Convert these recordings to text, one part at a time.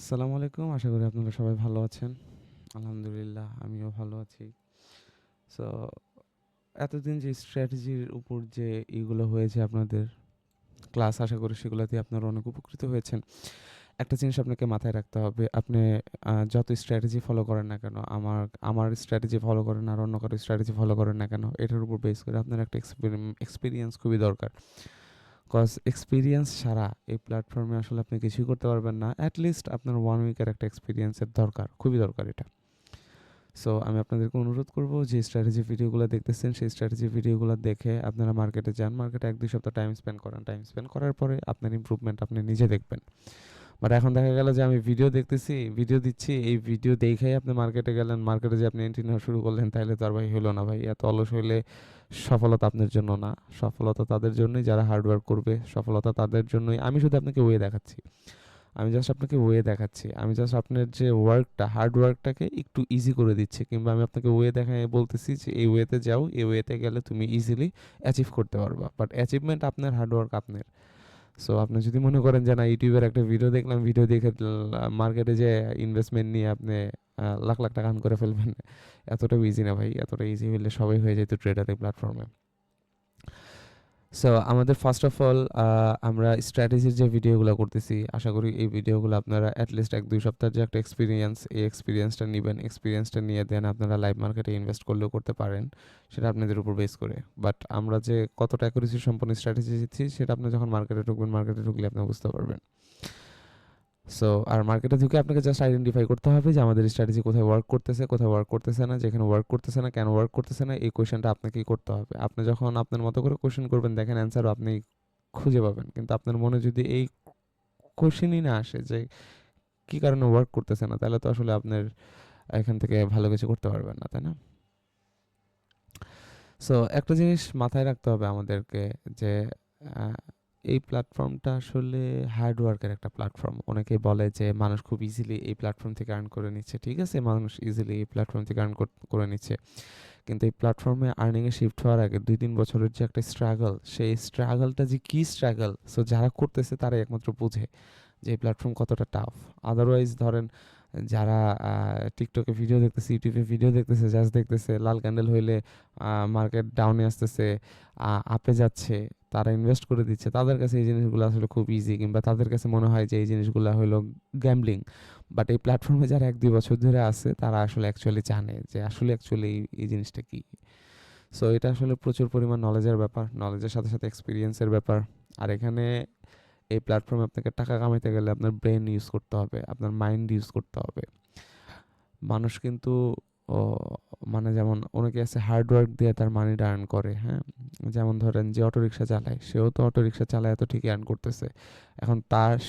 আসসালামু আলাইকুম। আশা করি আপনারা সবাই ভালো আছেন। আলহামদুলিল্লাহ আমিও ভালো আছি। সো এতদিন যে স্ট্র্যাটেজির উপর যে এগুলো হয়েছে আপনাদের ক্লাস, আশা করি সেগুলাতে আপনারা অনেক উপকৃত হয়েছেন। একটা জিনিস আপনাকে মাথায় রাখতে হবে, আপনি যত স্ট্র্যাটেজি ফলো করেন না কেন, আমার স্ট্র্যাটেজি ফলো করেন আর অন্য কারো স্ট্র্যাটেজি ফলো করেন না কেন, এটার উপর বেস করে আপনার একটা এক্সপেরিয়েন্স খুবই দরকার। কজ এক্সপেরিয়েন্স ছাড়া এই প্ল্যাটফর্মে আসলে আপনি কিছুই করতে পারবেন না। অ্যাট লিস্ট আপনার 1 উইকের একটা এক্সপেরিয়েন্সের দরকার, খুবই দরকার এটা। সো আমি আপনাদেরকে অনুরোধ করব, যে স্ট্র্যাটেজি ভিডিওগুলো দেখতেছেন সেই স্ট্র্যাটেজি ভিডিওগুলো দেখে আপনারা মার্কেটে যান, মার্কেটে 1-2 সপ্তাহ টাইম স্পেন্ড করেন। টাইম স্পেন্ড করার পরে আপনার ইমপ্রুভমেন্ট আপনি নিজে দেখবেন। বাট এখন দেখা গেল যে আমি ভিডিও দেখতেছি, ভিডিও দিচ্ছি, এই ভিডিও দেখেই আপনি মার্কেটে গেলেন, মার্কেটে যে আপনি এন্ট্রি নেওয়া শুরু করলেন, তাইলে তো আর ভাই হলো না ভাই। এত অলস হইলে সফলতা আপনার জন্য না। সফলতা তাদের জন্যই যারা হার্ড ওয়ার্ক করবে, সফলতা তাদের জন্যই। আমি শুধু আপনাকে ওয়ে দেখাচ্ছি, আমি জাস্ট আপনাকে ওয়ে দেখাচ্ছি, আমি জাস্ট আপনার যে ওয়ার্কটা, হার্ড ওয়ার্কটাকে একটু ইজি করে দিচ্ছি, কিংবা আমি আপনাকে ওয়ে দেখায় বলতেছি যে এই ওয়েতে যাও, এই ওয়েতে গেলে তুমি ইজিলি অ্যাচিভ করতে পারবা। বাট অ্যাচিভমেন্ট আপনার, হার্ড ওয়ার্ক আপনার। সো আপনি যদি মনে করেন যে না, ইউটিউবের একটা ভিডিও দেখলাম, ভিডিও দেখে মার্কেটে যে ইনভেস্টমেন্ট নিয়ে আপনি লাখ লাখ টাকা আর্ন করে ফেলবেন, এতটাও ইজি না ভাই। এতটা ইজি হলে সবাই হয়ে যেত ট্রেডার এই প্ল্যাটফর্মে। সো আমাদের ফার্স্ট অফ অল আমরা স্ট্র্যাটেজির যে ভিডিওগুলো করতেছি, আশা করি এই ভিডিওগুলো আপনারা অ্যাটলিস্ট 1-2 সপ্তাহের যে একটা এক্সপিরিয়েন্স, এই এক্সপিরিয়েন্সটা নেবেন। এক্সপিরিয়েন্সটা নিয়ে দেন আপনারা লাইভ মার্কেটে ইনভেস্ট করলেও করতে পারেন, সেটা আপনাদের উপর বেস করে। বাট আমরা যে কতটা অ্যাকুরেসি সম্পন্ন স্ট্র্যাটেজি দিচ্ছি, সেটা আপনি যখন মার্কেটে ঢুকবেন, মার্কেটে ঢুকলে আপনি বুঝতে পারবেন। সো আর মার্কেটে ঢুকে আপনাকে জাস্ট আইডেন্টিফাই করতে হবে যে আমাদের স্ট্র্যাটেজি কোথায় ওয়ার্ক করতেছে, কোথায় ওয়ার্ক করতেছে না। যেখানে ওয়ার্ক করতেছে না, কেন ওয়ার্ক করতেছে না, এই কোয়েশ্চেনটা আপনাকেই করতে হবে। আপনি যখন আপনার মতো করে কোয়েশ্চেন করবেন, দেখেন অ্যান্সারও আপনি খুঁজে পাবেন। কিন্তু আপনার মনে যদি এই কোয়েশ্চেনই না আসে যে কি কারণে ওয়ার্ক করতেছে না, তাহলে তো আসলে আপনার এখান থেকে ভালো কিছু করতে পারবেন না, তাই না? সো একটা জিনিস মাথায় রাখতে হবে আমাদেরকে, যে আহ, এই প্ল্যাটফর্মটা আসলে হার্ড ওয়ার্কের একটা প্ল্যাটফর্ম। অনেকেই বলে যে মানুষ খুব ইজিলি এই প্ল্যাটফর্ম থেকে আর্ন করে নিচ্ছে। ঠিক আছে, মানুষ ইজিলি এই প্ল্যাটফর্ম থেকে আর্ন করে নিচ্ছে, কিন্তু এই প্ল্যাটফর্মে আর্নিংয়ে শিফট হওয়ার আগে 2-3 বছরের যে একটা স্ট্রাগল, সেই স্ট্রাগলটা যে কী স্ট্রাগল, সো যারা করতেছে তারাই একমাত্র বুঝে যে এই প্ল্যাটফর্ম কতটা টাফ। আদারওয়াইজ ধরেন, যারা টিকটকে ভিডিও দেখতেছে, ইউটিউবে ভিডিও দেখতেছে, জাস্ট দেখতেছে লাল ক্যান্ডেল হইলে মার্কেট ডাউনে আসতেছে, আপে যাচ্ছে, তারা ইনভেস্ট করে দিচ্ছে, তাদের কাছে এই জিনিসগুলো আসলে খুব ইজি, কিংবা তাদের কাছে মনে হয় যে এই জিনিসগুলো হলো গ্যাম্বলিং। বাট এই প্ল্যাটফর্মে যারা 1-2 বছর ধরে আছে, তারা আসলে অ্যাকচুয়ালি জানে যে আসলে অ্যাকচুয়ালি এই জিনিসটা কী। সো এটা আসলে প্রচুর পরিমাণ নলেজের ব্যাপার, নলেজের সাথে সাথে এক্সপিরিয়েন্সের ব্যাপার। আর এখানে এই প্ল্যাটফর্মে আপনাকে টাকা কামাইতে গেলে আপনার ব্রেন ইউজ করতে হবে, আপনার মাইন্ড ইউজ করতে হবে। মানুষ কিন্তু ও মানে যেমন অনেকে আছে হার্ড ওয়ার্ক দিয়ে তার মানিটা আর্ন করে, হ্যাঁ। যেমন ধরেন যে অটোরিকশা চালায়, সেও তো অটোরিকশা চালায়, তো ঠিকই আর্ন করতেছে। এখন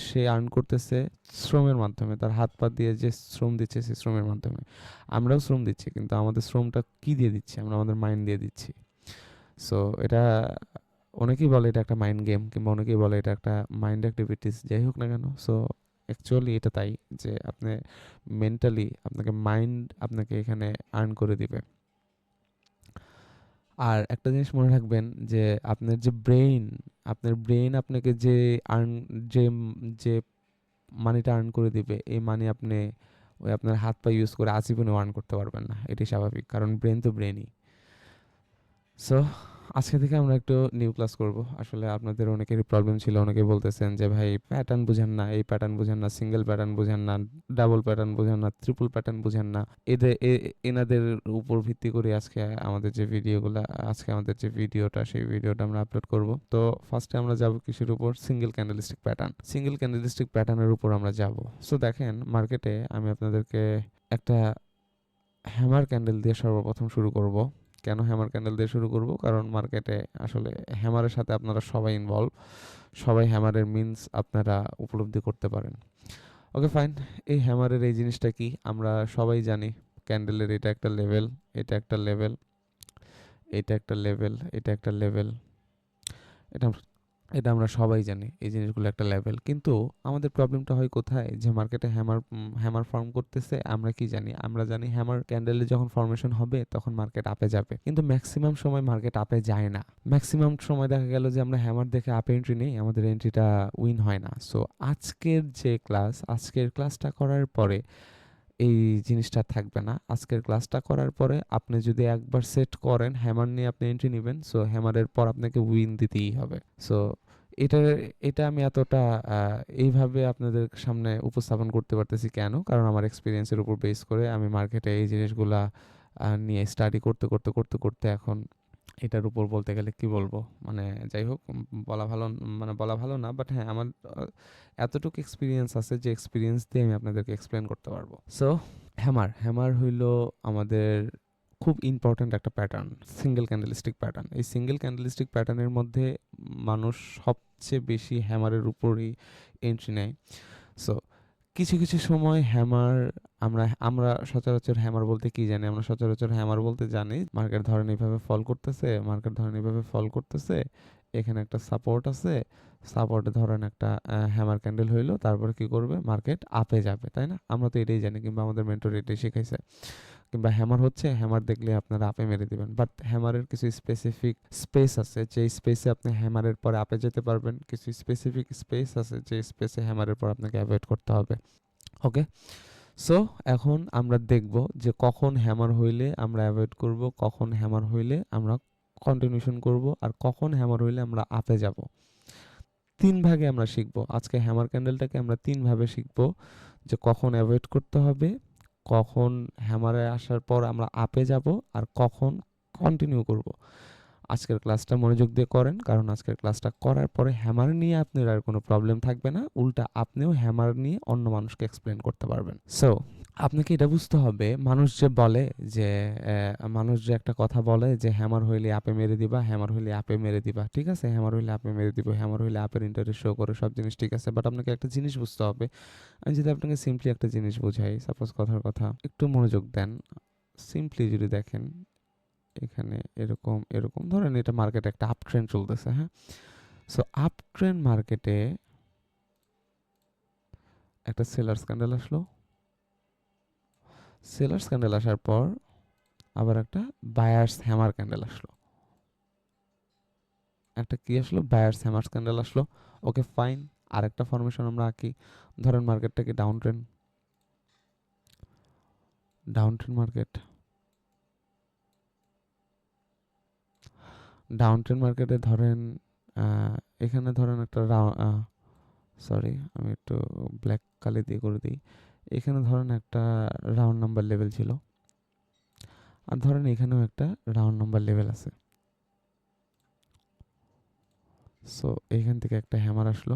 সে আর্ন করতেছে শ্রমের মাধ্যমে, তার হাত পা দিয়ে যে শ্রম দিচ্ছে সেই শ্রমের মাধ্যমে। আমরাও শ্রম দিচ্ছি, কিন্তু আমাদের শ্রমটা কি দিয়ে দিচ্ছি? আমরা আমাদের মাইন্ড দিয়ে দিচ্ছি। সো এটা অনেকেই বলে এটা একটা মাইন্ড গেম, কিংবা অনেকেই বলে এটা একটা মাইন্ড অ্যাক্টিভিটিস, যাই হোক না কেন। সো অ্যাকচুয়ালি এটা তাই, যে আপনি মেন্টালি, আপনাকে মাইন্ড আপনাকে এখানে আর্ন করে দিবে। আর একটা জিনিস মনে রাখবেন, যে আপনার যে ব্রেইন, আপনার ব্রেইন আপনাকে যে আর্ন, যে যে মানিটা আর্ন করে দিবে, এই মানি আপনি ওই আপনার হাত পা ইউজ করে আজীবনে আর্ন করতে পারবেন না। এটি স্বাভাবিক, কারণ ব্রেন তো ব্রেনই। সো আজকে থেকে আমরা একটু নিউ ক্লাস করব। আসলে আপনাদের অনেকেরই প্রবলেম ছিল, অনেকেই বলতেছেন যে ভাই প্যাটার্ন বুঝেন না, এই প্যাটার্ন বুঝেন না, সিঙ্গেল প্যাটার্ন বুঝেন না, ডাবল প্যাটার্ন বুঝেন না, ট্রিপল প্যাটার্ন বুঝেন না। এনাদের উপর ভিত্তি করে আজকে আমাদের যে ভিডিওটা, সেই ভিডিওটা আমরা আপলোড করব। তো ফার্স্টে আমরা যাব কিসের উপর? Single candlestick pattern. Single candlestick প্যাটার্নের উপর আমরা যাব। সো দেখেন, মার্কেটে আমি আপনাদেরকে একটা হ্যামার ক্যান্ডেল দিয়ে সর্বপ্রথম শুরু করব। কেন হ্যামার ক্যান্ডেল দিয়ে শুরু করব? কারণ মার্কেটে আসলে হ্যামারের সাথে আপনারা সবাই ইনভলভ, সবাই হ্যামারের মিনস আপনারা উপলব্ধি করতে পারেন। Okay fine. এই হ্যামারের এই জিনিসটা কি আমরা সবাই জানি। ক্যান্ডেলের এটা একটা লেভেল, এটা একটা লেভেল, এটা একটা লেভেল, এটা একটা লেভেল, এটা এটা আমরা সবাই জানি এই জিনিসগুলো একটা লেভেল। কিন্তু আমাদের প্রবলেমটা হয় কোথায়? যে মার্কেটে হ্যামার ফর্ম করতেছে, আমরা কি জানি? আমরা জানি হ্যামার ক্যান্ডেলে যখন ফর্মেশন হবে তখন মার্কেট আপে যাবে। কিন্তু মেক্সিমাম সময় মার্কেট আপে যায় না। মেক্সিমাম সময় দেখা গেল যে আমরা হ্যামার দেখে আপে এন্ট্রি নেই, আমাদের এন্ট্রিটা উইন হয় না। সো আজকের ক্লাসটা করার পরে এই জিনিসটা থাকবে না। আজকের ক্লাসটা করার পরে আপনি যদি একবার সেট করেন হ্যামার নিয়ে আপনি এন্ট্রি নিবেন, সো হ্যামারের পর আপনাকে উইন দিতেই হবে। সো এটা এটা আমি এতটা এইভাবে আপনাদের সামনে উপস্থাপন করতে পারতেছি কেন? কারণ আমার এক্সপেরিয়েন্সের উপর বেস করে আমি মার্কেটে এই জিনিসগুলা নিয়ে স্টাডি করতে এখন এটার উপর বলতে গেলে কি বলবো? মানে যাই হোক, বলা ভালো বলা ভালো না। বাট হ্যাঁ, আমার এতটুকু এক্সপেরিয়েন্স আছে যে এক্সপেরিয়েন্স দিয়ে আমি আপনাদেরকে এক্সপ্লেন করতে পারবো। সো হ্যামার হইলো আমাদের খুব ইম্পর্ট্যান্ট একটা প্যাটার্ন, সিঙ্গেল ক্যান্ডেলস্টিক প্যাটার্ন। এই সিঙ্গেল ক্যান্ডেলস্টিক প্যাটার্নের মধ্যে মানুষ সবচেয়ে বেশি হ্যামারের উপরই এন্ট্রি নেয়। সো কিছু সময় হ্যামার আমরা আমরা সচরাচর হ্যামার বলতে কি জানি? আমরা সচরাচর হ্যামার বলতে জানি মার্কেট ধরেন এইভাবে ফল করতেছে, এখানে একটা সাপোর্ট আছে, সাপোর্টে ধরেন একটা হ্যামার ক্যান্ডেল হইলো, তারপরে কি করবে? মার্কেট আপে যাবে, তাই না? আমরা তো এটাই জানি, কিংবা আমাদের মেন্টর এটাই শিখাইছে। কিংবা হ্যামার হচ্ছে, হ্যামার দেখলে আপনারা আপে মেরে দিবেন। বাট হ্যামারের কিছু স্পেসিফিক স্পেস আছে, যে স্পেসে আপনি হ্যামারের পরে আপে যেতে পারবেন। কিছু স্পেসিফিক স্পেস আছে যে স্পেসে হ্যামারের পর আপনাকে অ্যাভয়েড করতে হবে। ওকে, সো এখন আমরা দেখব যে কখন হ্যামার হইলে আমরা অ্যাভয়েড করব, কখন হ্যামার হইলে আমরা কন্টিনিউশন করব, আর কখন হ্যামার হইলে আমরা আপে যাব। 3 ভাগে আমরা শিখব। আজকে হ্যামার ক্যান্ডেলটাকে আমরা 3 ভাবে শিখব, যে কখন অ্যাভয়েড করতে হবে, কখন হ্যামারে আসার পর আমরা আপে যাব, আর কখন কন্টিনিউ করব। আজকের ক্লাসটা মনোযোগ দিয়ে করেন, কারণ আজকের ক্লাসটা করার পরে হ্যামার নিয়ে আপনার আর কোনো প্রবলেম থাকবে না। উল্টা আপনিও হ্যামার নিয়ে অন্য মানুষকে এক্সপ্লেন করতে পারবেন। সো আপনাকে এটা বুঝতে হবে, মানুষ যে একটা কথা বলে যে হ্যামার হইলে আপে মেরে দিবা, হ্যামার হইলে আপে মেরে দিবা। ঠিক আছে, হ্যামার হইলে আপে মেরে দিব, হ্যামার হইলে আপের ইন্টারেস্ট শো করে, সব জিনিস ঠিক আছে। বাট আপনাকে একটা জিনিস বুঝতে হবে। আমি যদি আপনাকে সিম্পলি একটা জিনিস বুঝাই, সাপোজ কথার কথা, একটু মনোযোগ দেন। সিম্পলি যদি দেখেন, এখানে এরকম এরকম ধরেন এটা মার্কেটে একটা আপ ট্রেন্ড চলতেছে, হ্যাঁ। সো আপ ট্রেন্ড মার্কেটে একটা সেলার্স ক্যান্ডেল আসলো, সেলার্স ক্যান্ডেল আসার পর আবার একটা বায়ার্স হ্যামার ক্যান্ডেল আসলো, একটা কি আসলো? বায়ার্স হ্যামার ক্যান্ডেল আসলো। ওকে ফাইন, আরেকটা ফরমেশন আমরা আঁকি। ধরেন মার্কেটটাকে ডাউন ট্রেন্ড মার্কেট, মার্কেটে ধরেন এখানে ধরেন একটা সরি আমি একটু ব্ল্যাক কালি দিয়ে করে দিই। এখানে ধরেন একটা রাউন্ড নাম্বার লেভেল ছিল, আর ধরেন এখানেও একটা রাউন্ড নাম্বার লেভেল আছে। সো এইখান থেকে একটা হ্যামার আসলো,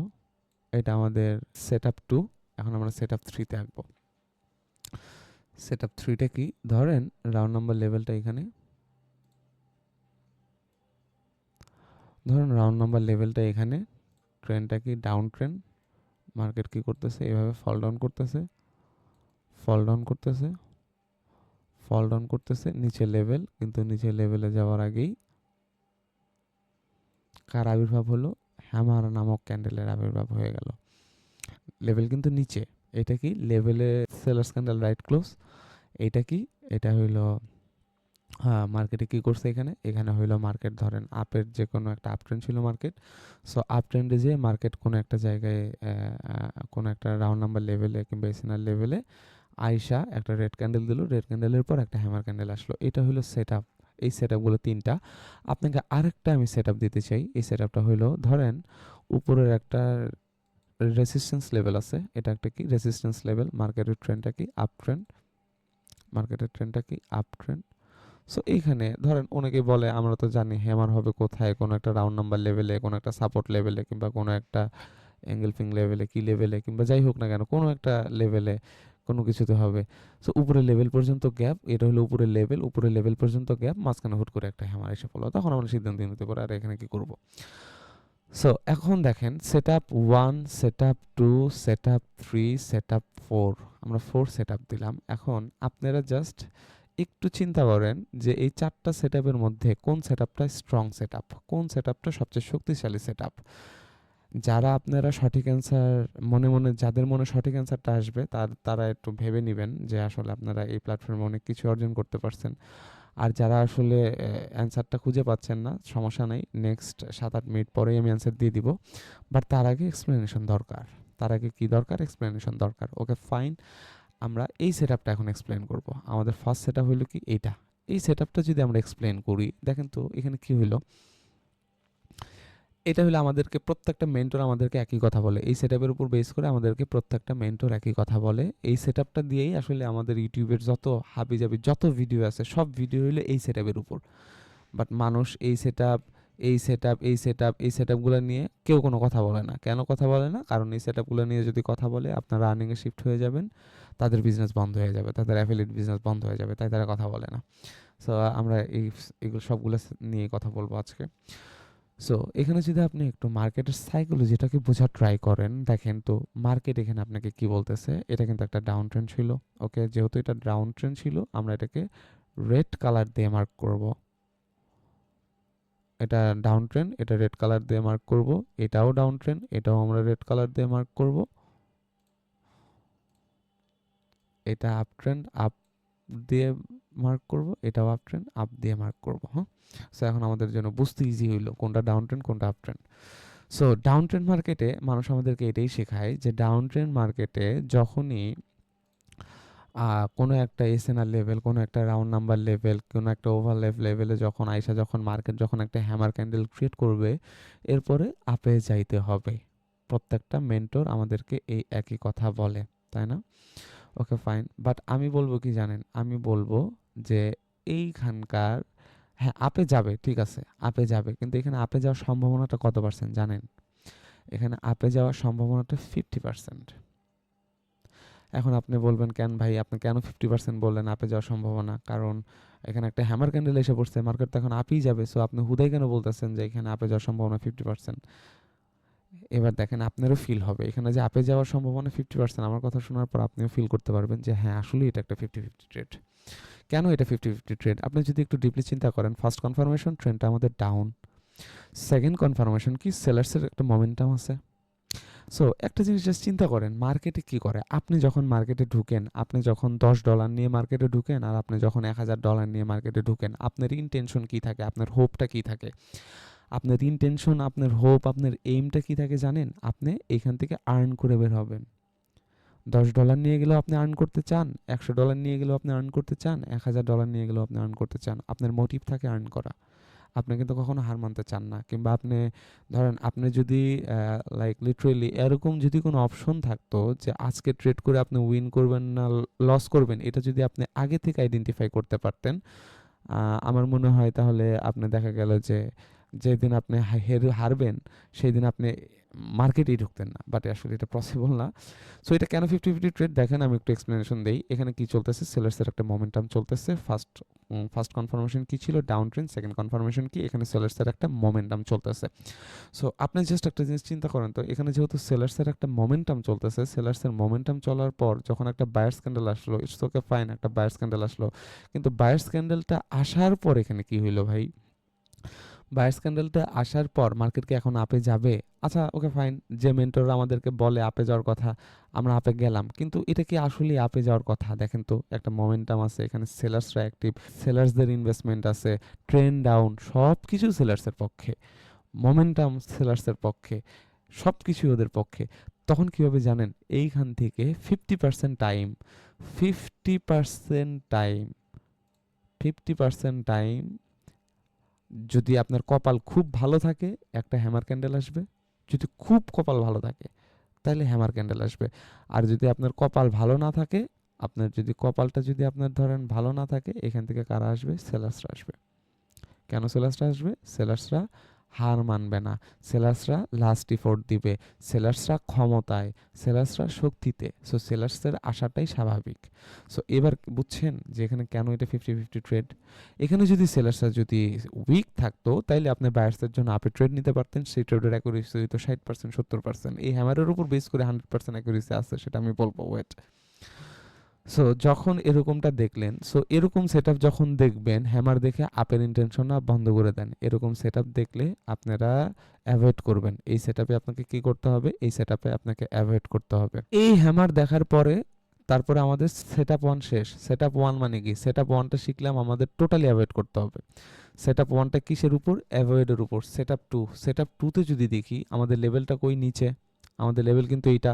এটা আমাদের সেট আপ 2। এখন আমরা সেট আপ 3-তে আঁকবো। সেট আপ 3টা কি? ধরেন রাউন্ড নাম্বার লেভেলটা এখানে, ট্রেনটা কি? Down train. মার্কেট কি করতেছে? এভাবে ফল ডাউন করতেছে, ফল ডাউন করতেছে, ফল ডাউন করতেছে, নিচে লেভেল। কিন্তু নিচে লেভেলে যাওয়ার আগেই কার আবির্ভাব হলো? হ্যামার নামক ক্যান্ডেলের আবির্ভাব হয়ে গেল। লেভেল কিন্তু নিচে। এটা কি? লেভেলে সেলার্স ক্যান্ডেল রাইট ক্লোজ। এটা কি? এটা হইলো মার্কেটে কি করছে এখানে? এখানে হইলো মার্কেট ধরেন আপের যে কোনো একটা আপ ট্রেন্ড ছিল মার্কেট। সো আপ ট্রেন্ডে যে মার্কেট কোনো একটা জায়গায় কোনো একটা রাউন্ড নাম্বার লেভেলে কিংবা এসএনআর লেভেলে আইসা একটা রেড ক্যান্ডেল দিল, রেড ক্যান্ডেলের পর একটা হ্যামার ক্যান্ডেল আসলো। এটা হলো সেট আপ। এই সেট আপগুলো 3টা। আপনাকে আরেকটা আমি সেট আপ দিতে চাই। এই সেট আপটা হইলো, ধরেন উপরের একটা রেসিস্ট্যান্স লেভেল আছে, এটা একটা কি? Resistance level. মার্কেটের ট্রেন্ডটা কি? Up trend. সো এইখানে ধরেন অনেকে বলে আমরা তো জানি হ্যামার হবে কোথায়? কোনো একটা রাউন্ড নাম্বার লেভেলে, কোনো একটা সাপোর্ট লেভেলে, কিংবা কোনো একটা এঙ্গেলফিং লেভেলে, কি লেভেলে, কিংবা যাই হোক না কেন কোনো একটা লেভেলে কোনো কিছুতে হবে। সো উপরের লেভেল পর্যন্ত গ্যাপ, এটা হলো উপরের লেভেল পর্যন্ত গ্যাপ, মাঝখানে হুট করে একটা হ্যামার এসে পড়লো। তখন আমরা সিদ্ধান্ত নিতে পারি আর এখানে কি করব। সো এখন দেখেন set up 1, set up 2, set up 3, set up 4, আমরা 4 সেট আপ দিলাম। এখন আপনারা জাস্ট একটু চিন্তা করেন যে এই 4টা সেট আপের মধ্যে কোন সেট আপটা স্ট্রং সেট আপ, কোন সেট আপটা সবচেয়ে শক্তিশালী সেট আপ। যারা আপনারা সঠিক অ্যান্সার যাদের মনে সঠিক অ্যান্সারটা আসবে তারা একটু ভেবে নিবেন যে আসলে আপনারা এই প্ল্যাটফর্মে অনেক কিছু অর্জন করতে পারছেন। আর যারা আসলে অ্যান্সারটা খুঁজে পাচ্ছেন না, সমস্যা নাই, নেক্সট 7-8 মিনিট পরেই আমি অ্যান্সার দিয়ে দিব। বাট তার আগে এক্সপ্লেনেশন দরকার। তার আগে কি দরকার? এক্সপ্লেনেশন দরকার। ওকে ফাইন, আমরা এই সেট আপটা এখন এক্সপ্লেন করব। আমাদের ফার্স্ট সেট আপ হইলো কি এইটা। এই সেট আপটা যদি আমরা এক্সপ্লেন করি, দেখেন তো এখানে কি হইলো। এটা হলো আমাদেরকে প্রত্যেকটা মেন্টর আমাদেরকে একই কথা বলে। এই সেটআপের উপর বেস করে আমাদেরকে প্রত্যেকটা মেন্টর একই কথা বলে। এই সেটআপটা দিয়েই আসলে আমাদের ইউটিউবের যত হাবিজাবি যত ভিডিও আছে সব ভিডিও হলো এই সেটআপের উপর। বাট মানুষ এই সেটআপ এই সেটআপগুলো নিয়ে কেউ কোনো কথা বলে না। কেন কথা বলে না? কারণ এই সেটআপগুলো নিয়ে যদি কথা বলে আপনারা আর্নিংয়ে শিফট হয়ে যাবেন, তাদের বিজনেস বন্ধ হয়ে যাবে, তাদের অ্যাফিলিয়েট বিজনেস বন্ধ হয়ে যাবে, তাই তারা কথা বলে না। সো আমরা এগুলো সবগুলো নিয়ে কথা বলবো আজকে। সো এখানে যদি আপনি একটু মার্কেটের সাইকোলজিটাকে বোঝার ট্রাই করেন, দেখেন তো মার্কেট এখানে আপনাকে কি বলতেছে। এটা কিন্তু একটা ডাউন ট্রেন্ড ছিল। ওকে, যেহেতু এটা ডাউন ট্রেন্ড ছিল, আমরা এটাকে রেড কালার দিয়ে মার্ক করব। এটা ডাউন ট্রেন্ড, এটা রেড কালার দিয়ে মার্ক করব। এটাও ডাউন ট্রেন্ড, এটাও আমরা রেড কালার দিয়ে মার্ক করব। এটা আপ ট্রেন্ড, আপ দিয়ে মার্ক করব। এটাও আপ ট্রেন্ড, আপ দিয়ে মার্ক করব। হ্যাঁ, সো এখন আমাদের জন্য বুঝতে ইজি হইলো কোনটা ডাউন ট্রেন্ড কোনটা up trend. So down trend মার্কেটে মানুষ আমাদেরকে এটাই শেখায় যে ডাউন ট্রেন্ড মার্কেটে যখনই কোনো একটা এসএনআর লেভেল, কোনো একটা রাউন্ড নাম্বার লেভেল, কোনো একটা ওভারল্যাপ লেভেলে যখন আইসা যখন মার্কেট যখন একটা হ্যামার ক্যান্ডেল ক্রিয়েট করবে, এরপরে আপে যাইতে হবে। প্রত্যেকটা মেন্টর আমাদেরকে এই একই কথা বলে, তাই না? ওকে ফাইন, বাট আমি বলবো কি জানেন, আমি বলবো যে এইখানকার হ্যাঁ আপে যাবে, ঠিক আছে আপে যাবে, কিন্তু এখানে আপে যাওয়ার সম্ভাবনাটা কত পার্সেন্ট জানেন? এখানে আপে যাওয়ার সম্ভাবনাটা 50%। এখন আপনি বলবেন কেন ভাই, আপনি কেন 50% বললেন আপে যাওয়ার সম্ভাবনা? কারণ এখানে একটা হ্যামার ক্যান্ডেল এসে পড়ছে, মার্কেট তো এখন আপেই যাবে। সো আপনি হুদাই কেন বলতেছেন যে এখানে আপে যাওয়ার সম্ভাবনা 50%? এবার দেখেন আপনারও ফিল হবে এখানে যে আপে যাওয়ার সম্ভাবনা 50%। আমার কথা শোনার পর আপনিও ফিল করতে পারবেন যে হ্যাঁ আসলে এটা একটা 50-50 ট্রেড। কেন এটা 50-50 ট্রেড? আপনি যদি একটু ডিপলি চিন্তা করেন, ফার্স্ট কনফার্মেশন ট্রেন্ডটা আমাদের ডাউন, সেকেন্ড কনফার্মেশন কি সেলার্সের একটা মোমেন্টাম আছে। সো একটা জিনিস জাস্ট চিন্তা করেন, মার্কেটে কি করে। আপনি যখন মার্কেটে ঢুকেন, আপনি যখন $10 নিয়ে মার্কেটে ঢুকেন, আর আপনি যখন $1000 নিয়ে মার্কেটে ঢুকেন, আপনার ইনটেনশন কি থাকে, আপনার হোপটা কি থাকে? আপনার ইনটেনশন, আপনার হোপ, আপনার এইমটা কি থাকে জানেন? আপনি এখান থেকে আর্ন করে বের হবেন। $10 নিয়ে গেলেও আপনি আর্ন করতে চান, $100 নিয়ে গেলেও আপনি আর্ন করতে চান, $1000 নিয়ে গেলেও আপনি আর্ন করতে চান। আপনার মোটিভ থাকে আর্ন করা। আপনি কিন্তু কখনো হার মানতে চান না। কিংবা আপনি ধরেন আপনি যদি লাইক লিটারেলি এরকম যদি কোনো অপশন থাকতো যে আজকে ট্রেড করে আপনি উইন করবেন না লস করবেন, এটা যদি আপনি আগে থেকে আইডেন্টিফাই করতে পারতেন, আমার মনে হয় তাহলে আপনি দেখা গেল যে যেদিন আপনি হারবেন সেই দিন আপনি মার্কেটেই ঢুকতেন না। বাট আসলে এটা পসিবল না। সো এটা কেন 50-50 ট্রেড দেখেন, আমি একটু এক্সপ্লেনেশন দেই। এখানে কি চলতেছে, সেলার্সের একটা মোমেন্টাম চলতেছে। ফার্স্ট কনফার্মেশন কি ছিল? Down trend. সেকেন্ড কনফার্মেশন কি? এখানে সেলার্সের একটা মোমেন্টাম চলতেছে। সো আপনি জাস্ট একটা জিনিস চিন্তা করেন তো, এখানে যেহেতু সেলার্সের একটা মোমেন্টাম চলতেছে, সেলার্সের মোমেন্টাম চলার পর যখন একটা বায়ার্স ক্যান্ডেল আসলো, ইটস ওকে ফাইন, একটা বায়ার্স ক্যান্ডেল আসলো, কিন্তু বায়ার্স ক্যান্ডেলটা আসার পর এখানে কি হইলো ভাই? বায়ার্স ক্যান্ডেলটা আসার পর মার্কেট কি এখন আপে যাবে? আচ্ছা ওকে ফাইন, যে মেন্টর আমাদেরকে বলে আপে যাওয়ার কথা, আমরা আপে গেলাম, কিন্তু এটা কি আসলে আপে যাওয়ার কথা? দেখেন তো একটা মোমেন্টাম আছে, এখানে সেলার্সরা অ্যাক্টিভ, সেলার্সদের ইনভেস্টমেন্ট আছে, ট্রেন্ড ডাউন, সব কিছু সেলার্সের পক্ষে, মোমেন্টাম সেলার্সের পক্ষে, সব কিছুই ওদের পক্ষে। তখন কী হবে জানেন? এইখান থেকে 50% টাইম, 50% টাইম, 50% টাইম যদি আপনার কপাল খুব ভালো থাকে, একটা হ্যামার ক্যান্ডেল আসবে। যদি খুব কপাল ভালো থাকে তাহলে হ্যামার ক্যান্ডেল আসবে। আর যদি আপনার কপাল ভালো না থাকে, আপনার যদি কপালটা যদি আপনার ধরেন ভালো না থাকে, এখান থেকে কারা আসবে? সেলার্সরা আসবে। কেন সেলার্সরা আসবে? সেলার্সরা হার মানবে না, সেলার্সরা লাস্ট ইফোর্ট দিবে, সেলার্সরা ক্ষমতায়, সেলার্সরা শক্তিতে। সো সেলার্সের আসাটাই স্বাভাবিক। সো এবার বুঝছেন যে এখানে কেন এটা 50-50 ট্রেড। এখানে যদি সেলার্সরা যদি উইক থাকতো, তাইলে আপনি বায়ার্সের জন্য আপে ট্রেড নিতে পারতেন। সেই ট্রেডের অ্যাকুরেসি হইতো 60%, 70%। এই হ্যামারের উপর বেস করে 100% অ্যাকুরেসি আছে, সেটা আমি বলবো। ওয়েট, সো যখন এরকমটা দেখলেন, সো এরকম সেটআপ যখন দেখবেন, হ্যামার দেখে আপের ইন্টেনশন বন্ধ করে দেন। এরকম সেটআপ দেখলে আপনারা অ্যাভয়েড করবেন। এই সেটআপে আপনাকে কি করতে হবে? এই সেটআপে আপনাকে অ্যাভয়েড করতে হবে। এই হ্যামার দেখার পরে তারপরে আমাদের সেটআপ 1 শেষ। সেটআপ 1 মানে কি? সেটআপ 1 টা শিখলাম, আমাদের টোটালি অ্যাভয়েড করতে হবে। সেটআপ 1 টা কিসের উপর? অ্যাভয়েডের উপর। সেটআপ 2, সেটআপ 2 তে যদি দেখি আমাদের লেভেলটা কই? নিচে। আমাদের লেভেল কিন্তু এইটা।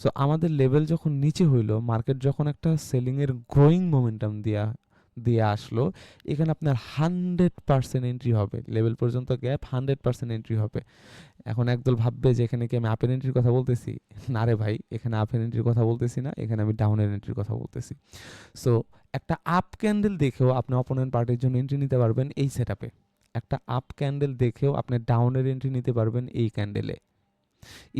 সো আমাদের লেভেল যখন নিচে হইলো, মার্কেট যখন একটা সেলিং এর গ্রোয়িং মোমেন্টাম দিয়ে আসলো, এখানে আপনার 100% এন্ট্রি হবে। লেভেল পর্যন্ত গ্যাপ, 100% এন্ট্রি হবে। এখন একদল ভাববে যে এখানে কি আমি আপের এন্ট্রির কথা বলতেছি? না রে ভাই, এখানে আপের এন্ট্রির কথা বলতেছি না, এখানে আমি ডাউনের এন্ট্রির কথা বলতেছি। সো একটা আপ ক্যান্ডেল দেখেও আপনি অপোনেন্ট পার্টির জন্য এন্ট্রি নিতে পারবেন এই সেটআপে। একটা আপ ক্যান্ডেল দেখেও আপনি ডাউনের এন্ট্রি নিতে পারবেন এই ক্যান্ডেলে।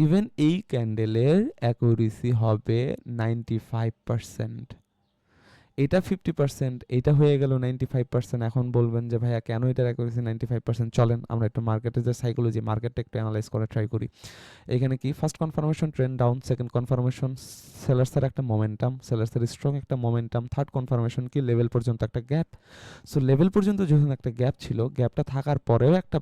ইভেন এই ক্যান্ডেলের অ্যাকুরেসি হবে 95%। এটা 50%, এটা হয়ে গেল 95%। এখন বলবেন যে ভাইয়া কেন এটার অ্যাকুরেসি 95%? চলেন আমরা একটু মার্কেটের যে সাইকোলজি, মার্কেটটা একটু অ্যানালাইজ করে ট্রাই করি। এখানে কি first confirmation trend down, second confirmation সেলার্সের একটা মোমেন্টাম, সেলার্সের স্ট্রং একটা মোমেন্টাম, থার্ড কনফার্মেশন কি লেভেল পর্যন্ত একটা গ্যাপ। সো লেভেল পর্যন্ত যখন একটা গ্যাপ ছিল, গ্যাপটা থাকার পরেও একটা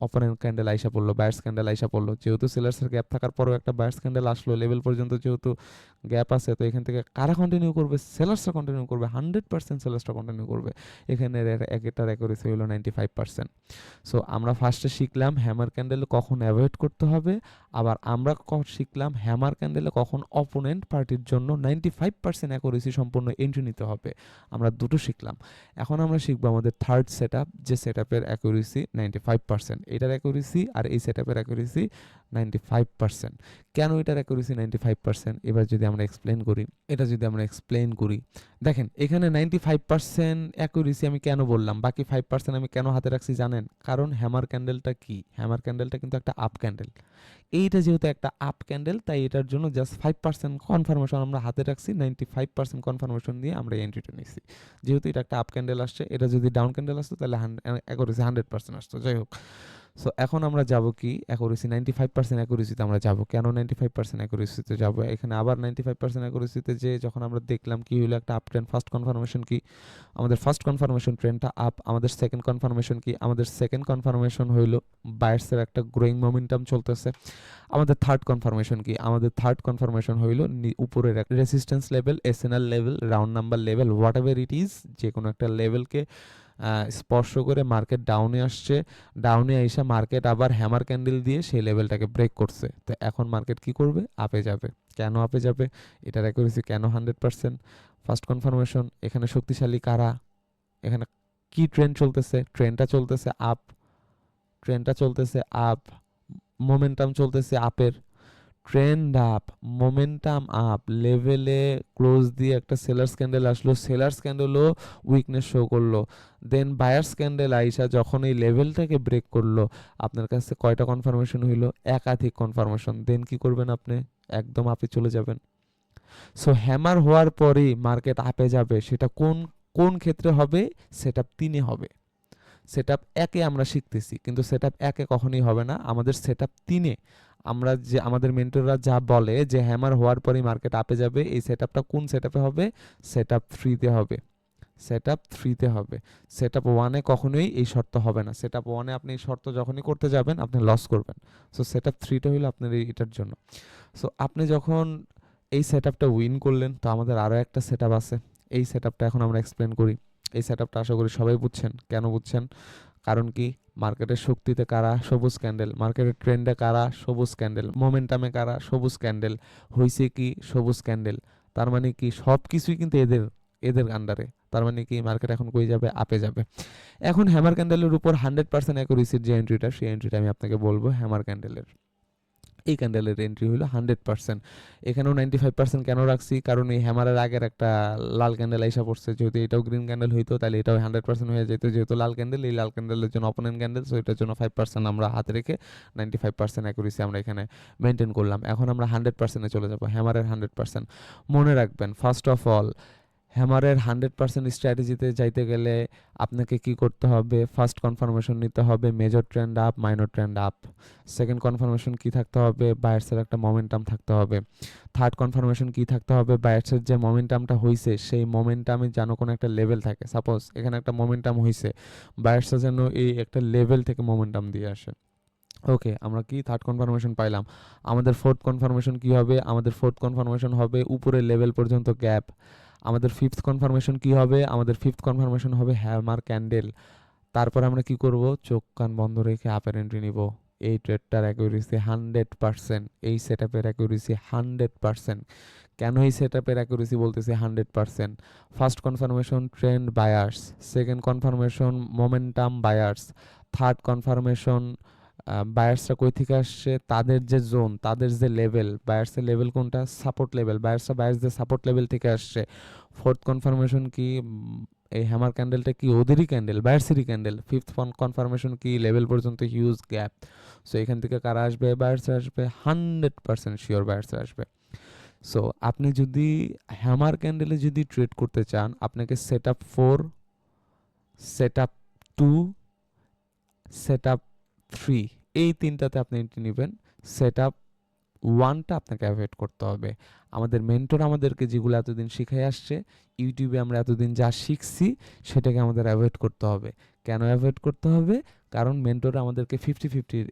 অপোনেন্ট ক্যান্ডেল আইসা পড়লো, বায়ার্স ক্যান্ডেল আইসা পড়লো। যেহেতু সেলার্সের গ্যাপ থাকার পরেও একটা বায়ার্স ক্যান্ডেল আসলো, লেভেল পর্যন্ত যেহেতু গ্যাপ আছে, তো এখান থেকে কারা কন্টিনিউ করবে? সেলার্সরা কন্টিনিউ করবে, 100% সেলার্সরা কন্টিনিউ করবে। এখানে একেটার অ্যাকুরেসি হলো 95%। সো আমরা ফার্স্টে শিখলাম হ্যামার ক্যান্ডেলে কখন অ্যাভয়েড করতে হবে, আবার আমরা শিখলাম হ্যামার ক্যান্ডেলে কখন অপোনেন্ট পার্টির জন্য 95% অ্যাকুরেসি সম্পূর্ণ এন্ট্রি নিতে হবে। আমরা দুটো শিখলাম। এখন আমরা শিখবো আমাদের থার্ড সেটআপ, যে সেটআপের অ্যাকুরেসি 95%। এটার অ্যাকুরেসি আর এই সেটআপের অ্যাকুরেসি 95%। কেন এটার অ্যাকুরেসি 95%? এবার যদি আমরা এক্সপ্লেন করি, দেখেন এখানে 95% অ্যাকুরেসি আমি কেন বললাম, বাকি 5% আমি কেন হাতে রাখছি জানেন? কারণ হ্যামার ক্যান্ডেলটা কি? হ্যামার ক্যান্ডেলটা কিন্তু একটা আপ ক্যান্ডেল। এইটা যেহেতু একটা আপ ক্যান্ডেল, তাই এটার জন্য জাস্ট 5% কনফার্মেশন আমরা হাতে রাখছি, 95% কনফার্মেশন দিয়ে আমরা এন্ট্রিটা নিচ্ছি। যেহেতু এটা একটা আপ ক্যান্ডেল আসছে, এটা যদি ডাউন ক্যান্ডেল আসতো তাহলে অ্যাকুরেসি 100% আসতো। যাই হোক, সো এখন আমরা যাব কি? অ্যাকুরেসি 95% অ্যাকুরেসিতে আমরা যাব। কেন 95% অ্যাকুরেসিতে যাব? এখানে আবার 95% অ্যাকুরেসিতে যে যখন আমরা দেখলাম কি হলো, একটা আপ ট্রেন্ড। ফার্স্ট কনফার্মেশন কি? আমাদের ফার্স্ট কনফার্মেশন ট্রেন্ডটা আপ। আমাদের সেকেন্ড কনফার্মেশন কি? আমাদের সেকেন্ড কনফার্মেশন হইলো বায়ার্সের একটা গ্রোয়িং মোমেন্টাম চলতেছে। আমাদের থার্ড কনফার্মেশন কি? আমাদের থার্ড কনফার্মেশন হইলো উপরের একটা resistance level, SNL level, round number level, what ever it is, যে কোনো একটা লেভেলকে স্পর্শ করে মার্কেট ডাউনে আসছে। ডাউনে আইসা মার্কেট আবার হ্যামার ক্যান্ডেল দিয়ে সেই লেভেলটাকে ব্রেক করছে। তো এখন মার্কেট কি করবে? আপে যাবে। কেন আপে যাবে? এটার অ্যাকুরেসি কেন 100%? First confirmation. এখানে শক্তিশালী কারা? এখানে কি ট্রেন্ড চলতেছে? ট্রেন্ডটা চলতেছে আপ, ট্রেন্ডটা চলতেছে আপ, মোমেন্টাম চলতেছে আপের। ট্রেন্ড আপ, মোমেন্টাম আপ, লেভেলে ক্লোজ দিয়ে একটা সেলার্স ক্যান্ডেল আসলো, সেলার্স ক্যান্ডেলও উইকনেস শো করলো। দেন বায়ার্স ক্যান্ডেল আইসা যখন এই লেভেলটাকে ব্রেক করলো, আপনার কাছে কয়টা কনফার্মেশন হইলো? একাধিক কনফার্মেশন। দেন কি করবেন আপনি? একদম আপে চলে যাবেন। সো হ্যামার হওয়ার পরেই মার্কেট আপে যাবে। সেটা কোন কোন ক্ষেত্রে হবে? সেটআপ 3-এ হবে। সেটআপ 1-এ আমরা শিখতেছি, কিন্তু সেটআপ 1-এ কখনোই হবে না। আমাদের সেটআপ 3-এ আমরা যে আমাদের মেন্টররা যা বলে যে হ্যামার হওয়ার পরেই মার্কেট আপে যাবে, এই সেটআপটা কোন সেটআপে হবে? সেটআপ 3-তে হবে। সেটআপ 3-তে হবে। সেটআপ 1-এ কখনোই এই শর্ত হবে না। সেটআপ 1-এ আপনি এই শর্ত যখনই করতে যাবেন, আপনি লস করবেন। সো সেটআপ 3টা হলো আপনার এটার জন্য। সো আপনি যখন এই সেটআপটা উইন করলেন, তো আমাদের আরও একটা সেটআপ আছে। এই সেটআপটা এখন আমরা এক্সপ্লেন করি। এই সেটআপটা আশা করি সবাই বুঝছেন। কেন বুঝছেন? কারণ কি? মার্কেটের শক্তিতে কারা? সবুজ ক্যান্ডেল। মার্কেটের ট্রেন্ডে কারা? সবুজ ক্যান্ডেল। মোমেন্টামে কারা? সবুজ ক্যান্ডেল। হইছে কি? সবুজ ক্যান্ডেল। তার মানে কি? সব কিছুই কিন্তু এদের এদের আন্ডারে। তার মানে কি? মার্কেট এখন কই যাবে? আপে যাবে। এখন হ্যামার ক্যান্ডেলের উপর 100% অ্যাকুরেসির যে এন্ট্রিটা, সেই এন্ট্রিটা আমি আপনাকে বলবো। হ্যামার ক্যান্ডেলের এই ক্যান্ডেলের এন্ট্রি হলো 100%। এখানেও 95% কেন রাখছি? কারণ এই হ্যামারের আগের একটা লাল ক্যান্ডেল আইসা পড়ছে। যদি এটাও গ্রিন ক্যান্ডেল হইতো তাহলে এটাও 100% হয়ে যেত। যেহেতু লাল ক্যান্ডেল, এই লাল ক্যান্ডেলের জন্য অপোনেন্ট ক্যান্ডেল, সো এটার জন্য 5% আমরা হাতে রেখে 95% অ্যাকুরেসি আমরা এখানে মেনটেন করলাম। এখন আমরা 100%-এ চলে যাব, হ্যামারের 100%। মনে রাখবেন, ফার্স্ট অফ অল হ্যামারের 100% স্ট্র্যাটেজিতে যাইতে গেলে আপনাকে কি করতে হবে? ফার্স্ট কনফার্মেশন নিতে হবে major trend up, minor trend up. Second confirmation কি থাকতে হবে? বায়ার্সের একটা মোমেন্টাম থাকতে হবে। থার্ড কনফার্মেশন কি থাকতে হবে? বায়ার্সের যে মোমেন্টামটা হইছে সেই মোমেন্টামে যেন কোনো একটা লেভেল থাকে। সাপোজ এখানে একটা মোমেন্টাম হইছে, বায়ার্সরা যেন এই একটা লেভেল থেকে মোমেন্টাম দিয়ে আসে। ওকে, আমরা কি থার্ড কনফার্মেশন পাইলাম। আমাদের ফোর্থ কনফার্মেশন কি হবে? আমাদের ফোর্থ কনফার্মেশন হবে উপরের লেভেল পর্যন্ত গ্যাপ। আমাদের ফিফথ কনফার্মেশন কি হবে? আমাদের ফিফথ কনফার্মেশন হবে হ্যামার ক্যান্ডেল। তারপর আমরা কি করব? চোখ কান বন্ধ রেখে আপার এন্ট্রি নিব। এই ট্রেডটার অ্যাকুরেসি 100%, এই সেটআপের অ্যাকুরেসি 100%। কেন এই সেটআপের অ্যাকুরেসি বলতেছি 100%? First confirmation trend buyers, second confirmation momentum buyers, third confirmation বায়ার্সরা কই থেকে আসছে, তাদের যে জোন, তাদের যে লেভেল, বায়ার্সের লেভেল কোনটা? সাপোর্ট লেভেল, বায়ার্সরা বায়ার্সদের সাপোর্ট লেভেল থেকে আসছে। ফোর্থ কনফার্মেশন কি? এই হ্যামার ক্যান্ডেলটা কি ওদেরই ক্যান্ডেল, বায়ার্সেরই ক্যান্ডেল। ফিফথ কনফার্মেশন কি? লেভেল পর্যন্ত হিউজ গ্যাপ। সো এখান থেকে কারা আসবে? বায়ার্সরা আসবে, 100% শিওর বায়ার্সরা আসবে। সো আপনি যদি হ্যামার ক্যান্ডেলে যদি ট্রেড করতে চান, আপনাকে set up 4, set up 2, set up 3, এই তিনটাতে আপনি এন্ট্রি নেবেন। সেট আপ 1টা আপনাকে অ্যাভয়েড করতে হবে। আমাদের মেন্টর আমাদেরকে যেগুলো এতদিন শিখাই আসছে, ইউটিউবে আমরা এতদিন যা শিখছি সেটাকে আমাদের অ্যাভয়েড করতে হবে। কেন অ্যাভয়েড করতে হবে? কারণ মেন্টর আমাদেরকে 50-50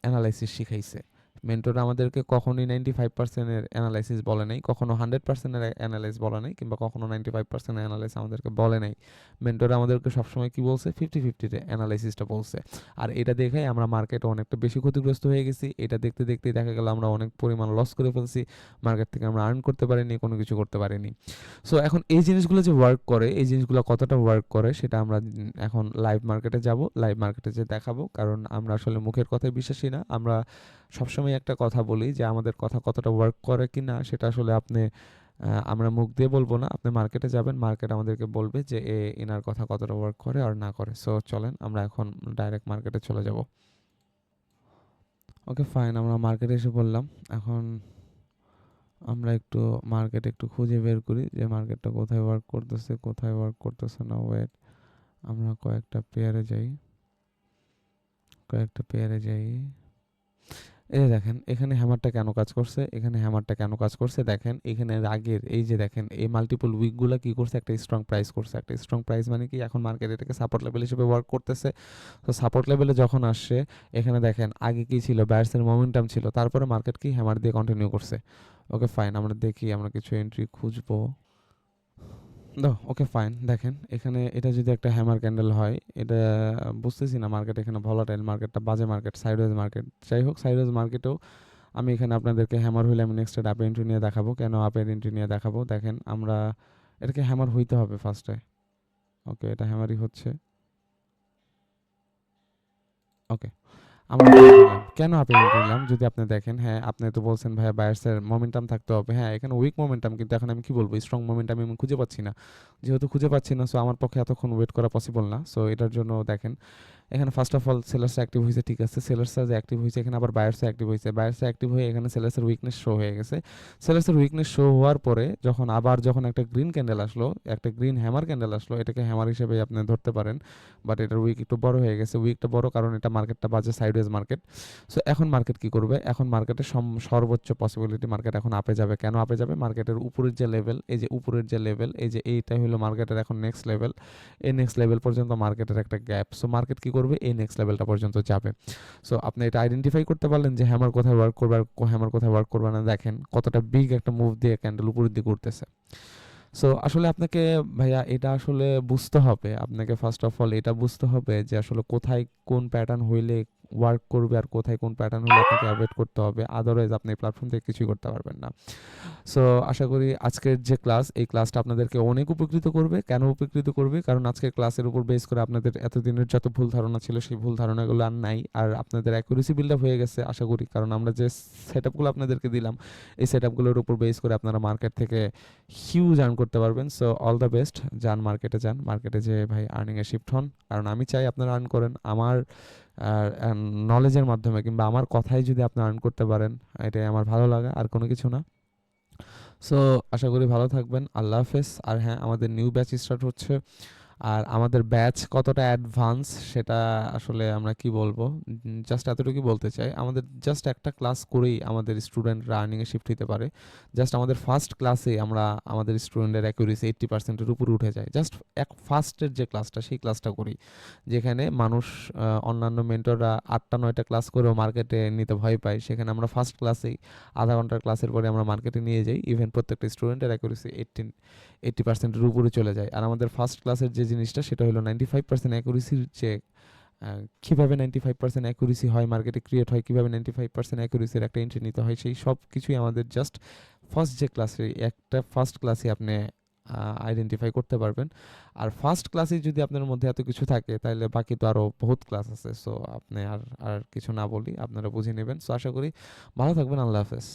অ্যানালাইসিস শিখাইছে। মেন্টর আমাদেরকে কখনোই 95% এর অ্যানালাইসিস বলে নাই, কখনো 100% এর অ্যানালাইসিস বলে নাই, কিংবা কখনো 95% অ্যানালাইসিস আমাদেরকে বলে নাই। মেন্টর আমাদেরকে সবসময় কি বলছে? 50-50 এর অ্যানালাইসিসটা বলছে। আর এটা দেখেই আমরা মার্কেটে অনেকটা বেশি ক্ষতিগ্রস্ত হয়ে গেছি। এটা দেখতে দেখতেই দেখা গেল আমরা অনেক পরিমাণ লস করে ফেলছি, মার্কেট থেকে আমরা আর্ন করতে পারিনি, কোনো কিছু করতে পারিনি। সো এখন এই জিনিসগুলো যে ওয়ার্ক করে, এই জিনিসগুলো কতটা ওয়ার্ক করে সেটা আমরা এখন লাইভ মার্কেটে যাব, লাইভ মার্কেটে যে দেখাবো। কারণ আমরা আসলে মুখের কথায় বিশ্বাসী না, আমরা সবসময় একটা কথা বলি যে আমাদের কথা কতটা ওয়ার্ক করে কি না সেটা আসলে আপনি আমরা মুখ দিয়ে বলবো না, আপনি মার্কেটে যাবেন, মার্কেট আমাদেরকে বলবে যে এনার কথা কতটা ওয়ার্ক করে আর না করে। সো চলেন আমরা এখন ডাইরেক্ট মার্কেটে চলে যাব। ওকে ফাইন, আমরা মার্কেটে এসে বললাম। এখন আমরা একটু মার্কেটে একটু খুঁজে বের করি যে মার্কেটটা কোথায় ওয়ার্ক করতেছে, কোথায় ওয়ার্ক করতেছে না। ওয়েট, আমরা কয়েকটা পেয়ারে যাই, কয়েকটা পেয়ারে যাই। এই যে দেখেন এখানে হ্যামারটা কেন কাজ করছে, এখানে হ্যামারটা কেন কাজ করছে দেখেন। এখানে আগের এই যে দেখেন এই মাল্টিপল উইকগুলো কি করছে? একটা স্ট্রং প্রাইস করছে। একটা স্ট্রং প্রাইস মানে কি? এখন মার্কেট এটাকে সাপোর্ট লেভেল হিসেবে ওয়ার্ক করতেছে। তো সাপোর্ট লেভেলে যখন আসছে, এখানে দেখেন আগে কি ছিল? বায়ার্সের মোমেন্টাম ছিল, তারপরে মার্কেট কি হ্যামার দিয়ে কন্টিনিউ করছে। ওকে ফাইন, আমরা দেখি, আমরা কিছু এন্ট্রি খুঁজবো। ওকে ফাইন, দেখেন এখানে এটা যদি একটা হ্যামার ক্যান্ডেল হয়, এটা বুঝতেছি না মার্কেট এখানে ভলাটাইল, মার্কেটটা বাজে মার্কেট, সাইডওয়েজ মার্কেট। যাই হোক, সাইডওয়েজ মার্কেটেও আমি এখানে আপনাদেরকে হ্যামার হইলে আমি নেক্সট আপে এন্ট্রি নিয়ে দেখাবো। কেন আপের এন্ট্রি নিয়ে দেখাবো? দেখেন আমরা এটাকে হ্যামার হইতে হবে ফার্স্টে। ওকে, এটা হ্যামারই হচ্ছে। ওকে, আমরা আপে নিলাম। কেন আপে নিলাম? যদি আপনি দেখেন, হ্যাঁ আপনি তো বলছেন ভাইয়া বায়ার্সের মোমেন্টাম থাকতে হবে। হ্যাঁ, এখানে উইক মোমেন্টাম, কিন্তু এখন আমি কি বলবো, স্ট্রং মোমেন্টাম আমি খুঁজে পাচ্ছি না। যেহেতু খুঁজে পাচ্ছি না, সো আমার পক্ষে এতক্ষণ ওয়েট করা পসিবল না। সো এটার জন্য দেখেন এখানে ফার্স্ট অফ অল সেলার্সরা অ্যাক্টিভ হয়েছে, ঠিক আছে। সেলার্সরা যে অ্যাক্টিভ হয়েছে, এখানে আবার বায়ার্সরা অ্যাক্টিভ হয়েছে। বায়ার্সরা অ্যাক্টিভ হয়ে এখানে সেলার্সের উইকনেস শো হয়ে গেছে। সেলার্সের উইকনেস শো হওয়ার পরে যখন একটা গ্রিন ক্যান্ডেল আসলো, একটা গ্রিন হ্যামার ক্যান্ডেল আসলো, এটাকে হ্যামার হিসেবে আপনি ধরতে পারেন। বাট এটার উইক একটু বড় হয়ে গেছে। উইকটা বড় কারণ এটা মার্কেটটা বাজে সাইডওয়েজ মার্কেট। সো এখন মার্কেট কি করবে? এখন মার্কেটের সর্বোচ্চ পসিবিলিটি মার্কেট এখন আপে যাবে। কেন আপে যাবে? মার্কেটের উপরের যে লেভেল, এই যে উপরের যে লেভেল, এই যে এইটাই হলো মার্কেটের এখন নেক্সট লেভেল। এই নেক্সট লেভেল পর্যন্ত মার্কেটের একটা গ্যাপ। সো মার্কেট কি করবে? এই নেক্সট লেভেলটা পর্যন্ত যাবে। সো আপনি এটা আইডেন্টিফাই করতে পারলেন যে হ্যামার কোথায় ওয়ার্ক করবে আর হ্যামার কোথায় ওয়ার্ক করবে না। দেখেন কতটা বিগ একটা মুভ দিয়ে ক্যান্ডেল উপরের দিকে উঠতেছে। সো আসলে আপনাকে ভাইয়া এটা আসলে বুঝতে হবে, আপনাকে ফার্স্ট অফ অল এটা বুঝতে হবে যে আসলে কোথায় কোন প্যাটার্ন হইলে ওয়ার্ক করবে আর কোথায় কোন প্যাটার্ন হলে আপনাকে অ্যাভয়েড করতে হবে। আদারওয়াইজ আপনি এই প্ল্যাটফর্ম থেকে কিছুই করতে পারবেন না। সো আশা করি আজকের যে ক্লাস, এই ক্লাসটা আপনাদেরকে অনেক উপকৃত করবে। কেন উপকৃত করবে? কারণ আজকের ক্লাসের উপর বেস করে আপনাদের এতদিনের যত ভুল ধারণা ছিল সেই ভুল ধারণাগুলো আর নাই, আর আপনাদের অ্যাকুরেসি বিল্ড আপ হয়ে গেছে আশা করি। কারণ আমরা যে সেট আপগুলো আপনাদেরকে দিলাম, এই সেট আপগুলোর উপর বেস করে আপনারা মার্কেট থেকে হিউজ আর্ন করতে পারবেন। সো অল দ্য বেস্ট, যান মার্কেটে, যান মার্কেটে যে ভাই আর্নিংয়ে শিফট হন। কারণ আমি চাই আপনারা আর্ন করেন আমার নলেজের মাধ্যমে, কিংবা আমার কথাই যদি আপনি আর্ন করতে পারেন, এটাই আমার ভালো লাগা, আর কোনো কিছু না। সো আশা করি ভালো থাকবেন। আল্লাহ হাফেজ। আর হ্যাঁ, আমাদের নিউ ব্যাচ স্টার্ট হচ্ছে। আর আমাদের ব্যাচ কতটা অ্যাডভান্স সেটা আসলে আমরা কি বলবো, জাস্ট এতটুকুই বলতে চাই, আমাদের জাস্ট একটা ক্লাস করেই আমাদের স্টুডেন্টরা আর্নিংয়ে শিফট হতে পারে। জাস্ট আমাদের ফার্স্ট ক্লাসে আমরা আমাদের স্টুডেন্টের অ্যাকুরেসি 80%-এর উপরে উঠে যায়, জাস্ট এক ফার্স্টের যে ক্লাসটা সেই ক্লাসটা করি, যেখানে মানুষ অন্যান্য মেন্টররা 8টা 9টা ক্লাস করেও মার্কেটে নিতে ভয় পায়, সেখানে আমরা ফার্স্ট ক্লাসেই আধা ঘন্টার ক্লাসের পরে আমরা মার্কেটে নিয়ে যাই, ইভেন প্রত্যেকটা স্টুডেন্টের অ্যাকুরেসি 80%-এর উপরে চলে যায়। আর আমাদের ফার্স্ট ক্লাসের যে জিনিসটা সেটা হলো 95% অ্যাকুরেসির যে কীভাবে 95% অ্যাকুরেসি হয়, মার্কেটে ক্রিয়েট হয়, কীভাবে 95% অ্যাকুরেসির একটা এন্ট্রি নিতে হয়, সেই সব কিছুই আমাদের জাস্ট ফার্স্ট যে ক্লাসে, একটা ফার্স্ট ক্লাসে আপনি আইডেন্টিফাই করতে পারবেন। আর ফার্স্ট ক্লাসে যদি আপনার মধ্যে এত কিছু থাকে তাহলে বাকি তো আরও বহুত ক্লাস আছে। সো আপনি আর আর কিছু না বলি, আপনারা বুঝে নেবেন। সো আশা করি ভালো থাকবেন। আল্লাহ হাফেজ।